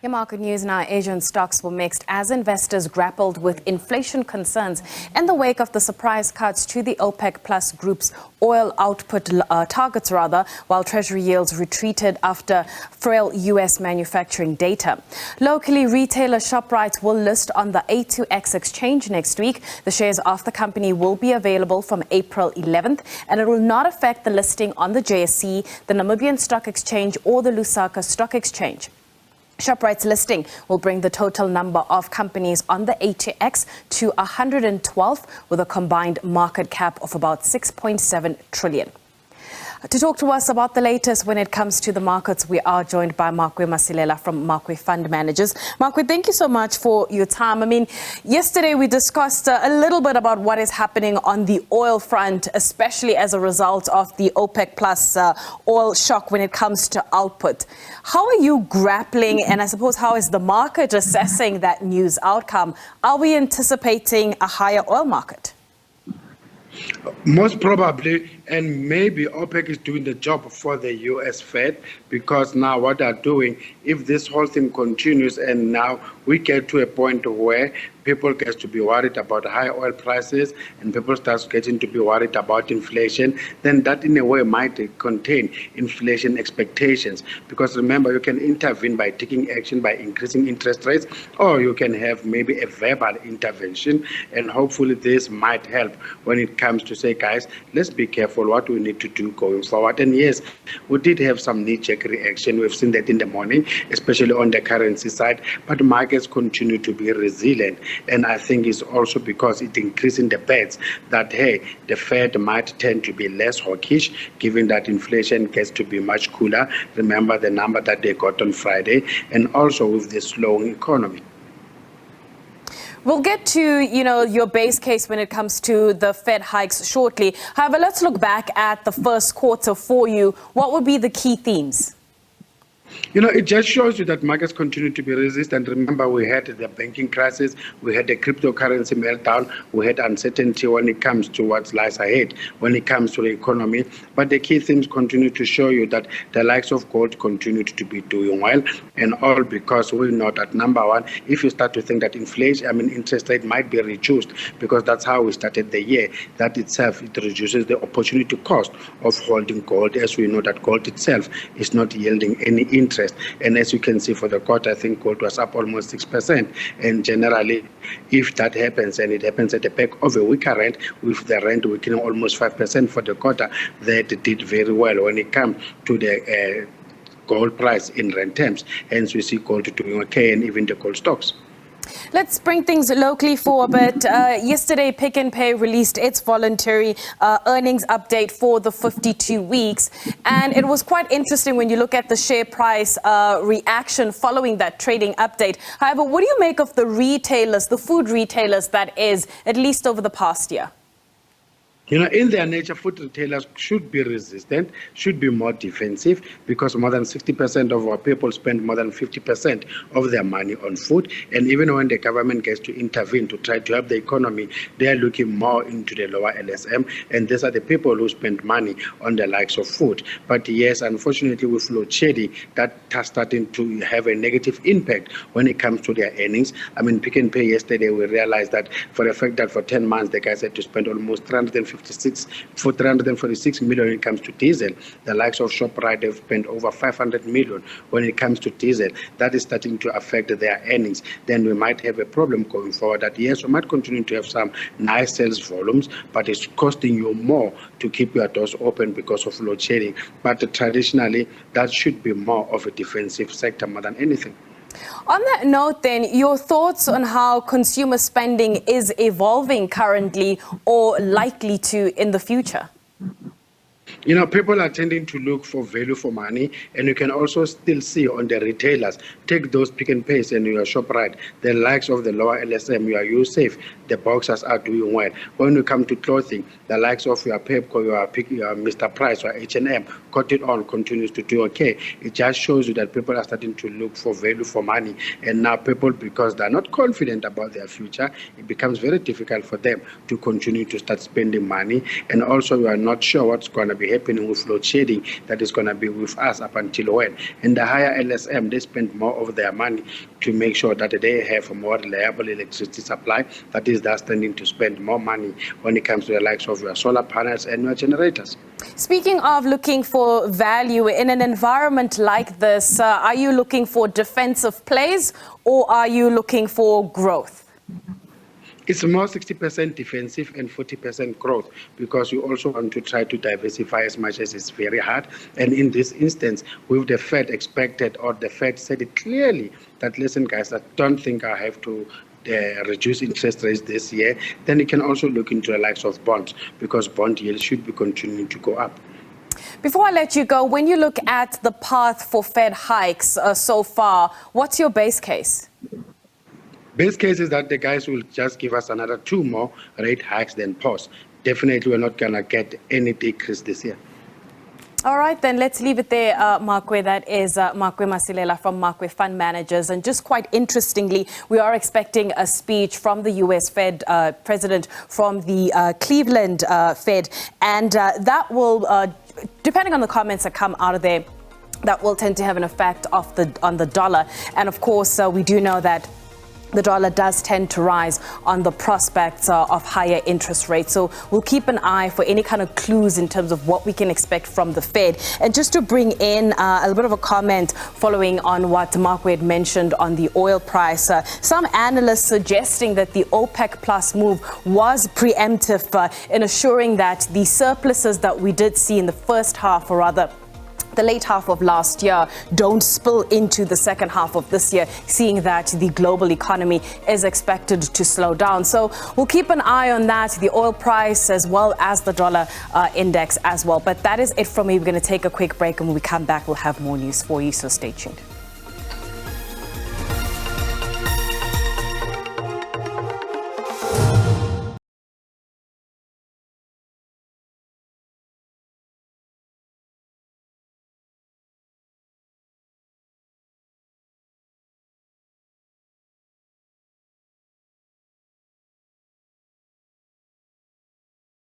Your market news now. Asian stocks were mixed as investors grappled with inflation concerns in the wake of the surprise cuts to the OPEC Plus group's oil output targets, while Treasury yields retreated after frail U.S. manufacturing data. Locally, retailer ShopRite will list on the A2X exchange next week. The shares of the company will be available from April 11th, and it will not affect the listing on the JSE, the Namibian Stock Exchange, or the Lusaka Stock Exchange. ShopRite's listing will bring the total number of companies on the A2X to 112, with a combined market cap of about 6.7 trillion. To talk to us about the latest when it comes to the markets, we are joined by Makwe Masilela from Makwe Fund Managers. Makwe, thank you so much for your time. Yesterday we discussed a little bit about what is happening on the oil front, especially as a result of the OPEC Plus oil shock when it comes to output. How are you grappling, and I suppose how is the market assessing that news outcome? Are we anticipating a higher oil market? Most probably, and maybe OPEC is doing the job for the U.S. Fed, because now what they're doing, if this whole thing continues and now we get to a point where people get to be worried about high oil prices and people start getting to be worried about inflation, then that in a way might contain inflation expectations. Because remember, you can intervene by taking action by increasing interest rates, or you can have maybe a verbal intervention, and hopefully this might help when it comes to say, guys, let's be careful what we need to do going forward. And yes, we did have some knee-jerk reaction. We've seen that in the morning, especially on the currency side, but markets continue to be resilient. And I think it's also because it increasing the bets that, hey, the Fed might tend to be less hawkish, given that inflation gets to be much cooler. Remember the number that they got on Friday, and also with the slowing economy. We'll get to, your base case when it comes to the Fed hikes shortly. However, let's look back at the first quarter for you. What would be the key themes? It just shows you that markets continue to be resistant. Remember, we had the banking crisis, we had the cryptocurrency meltdown, we had uncertainty when it comes to what lies ahead, when it comes to the economy. But the key themes continue to show you that the likes of gold continued to be doing well, and all because we know that, number one, if you start to think that interest rate might be reduced, because that's how we started the year, that itself, it reduces the opportunity cost of holding gold, as we know that gold itself is not yielding any interest. And as you can see for the quarter, I think gold was up almost 6%. And generally, if that happens, and it happens at the back of a weaker rand, with the rand weakening almost 5% for the quarter, that did very well when it comes to the gold price in rand terms. Hence, we see gold doing okay, and even the gold stocks. Let's bring things locally for a bit. Yesterday, Pick n Pay released its voluntary earnings update for the 52 weeks. And it was quite interesting when you look at the share price reaction following that trading update. However, what do you make of the retailers, the food retailers that is, at least over the past year? In their nature, food retailers should be resistant, should be more defensive, because more than 60% of our people spend more than 50% of their money on food. And even when the government gets to intervene to try to help the economy, they are looking more into the lower LSM. And these are the people who spend money on the likes of food. But yes, unfortunately, with load shedding, that has starting to have a negative impact when it comes to their earnings. Pick n Pay yesterday, we realized that for the fact that for 10 months, the guys had to spend almost 346 million when it comes to diesel. The likes of ShopRite have spent over 500 million when it comes to diesel. That is starting to affect their earnings. Then we might have a problem going forward that, yes, we might continue to have some nice sales volumes, but it's costing you more to keep your doors open because of load shedding. But traditionally, that should be more of a defensive sector more than anything. On that note, then, your thoughts on how consumer spending is evolving currently or likely to in the future? People are tending to look for value for money, and you can also still see on the retailers, take those Pick n Pays and your ShopRite, the likes of the lower LSM, your USAFE, the Boxers are doing well. When you come to clothing, the likes of your Pepco, your Mr. Price, or H&M, Cotton On continues to do okay. It just shows you that people are starting to look for value for money, and now people, because they're not confident about their future, it becomes very difficult for them to continue to start spending money, and also you are not sure what's going to be happening with load shedding that is going to be with us up until when. And the higher LSM, they spend more of their money to make sure that they have a more reliable electricity supply. That is, they're standing to spend more money when it comes to the likes of your solar panels and your generators. Speaking of looking for value in an environment like this, are you looking for defensive plays or are you looking for growth? It's more 60% defensive and 40% growth, because you also want to try to diversify as much as it's very hard. And in this instance, with the Fed expected, or the Fed said it clearly, that listen, guys, I don't think I have to reduce interest rates this year. Then you can also look into the likes of bonds, because bond yields should be continuing to go up. Before I let you go, when you look at the path for Fed hikes so far, what's your base case? Base case is that the guys will just give us another 2 more rate hikes, then pause. Definitely, we're not going to get any decrease this year. All right, then let's leave it there, Makwe. That is Makwe Masilela from Makwe Fund Managers. And just quite interestingly, we are expecting a speech from the U.S. Fed president from the Cleveland Fed. And that will, depending on the comments that come out of there, that will tend to have an effect on the dollar. And of course, we do know that the dollar does tend to rise on the prospects of higher interest rates. So we'll keep an eye for any kind of clues in terms of what we can expect from the Fed. And just to bring in a little bit of a comment following on what Makwe had mentioned on the oil price, some analysts suggesting that the OPEC plus move was preemptive in assuring that the surpluses that we did see in the first half, or rather the late half of last year, don't spill into the second half of this year, seeing that the global economy is expected to slow down. So we'll keep an eye on that, the oil price as well as the dollar index as well. But that is it from me. We're going to take a quick break, and when we come back, we'll have more news for you, so stay tuned.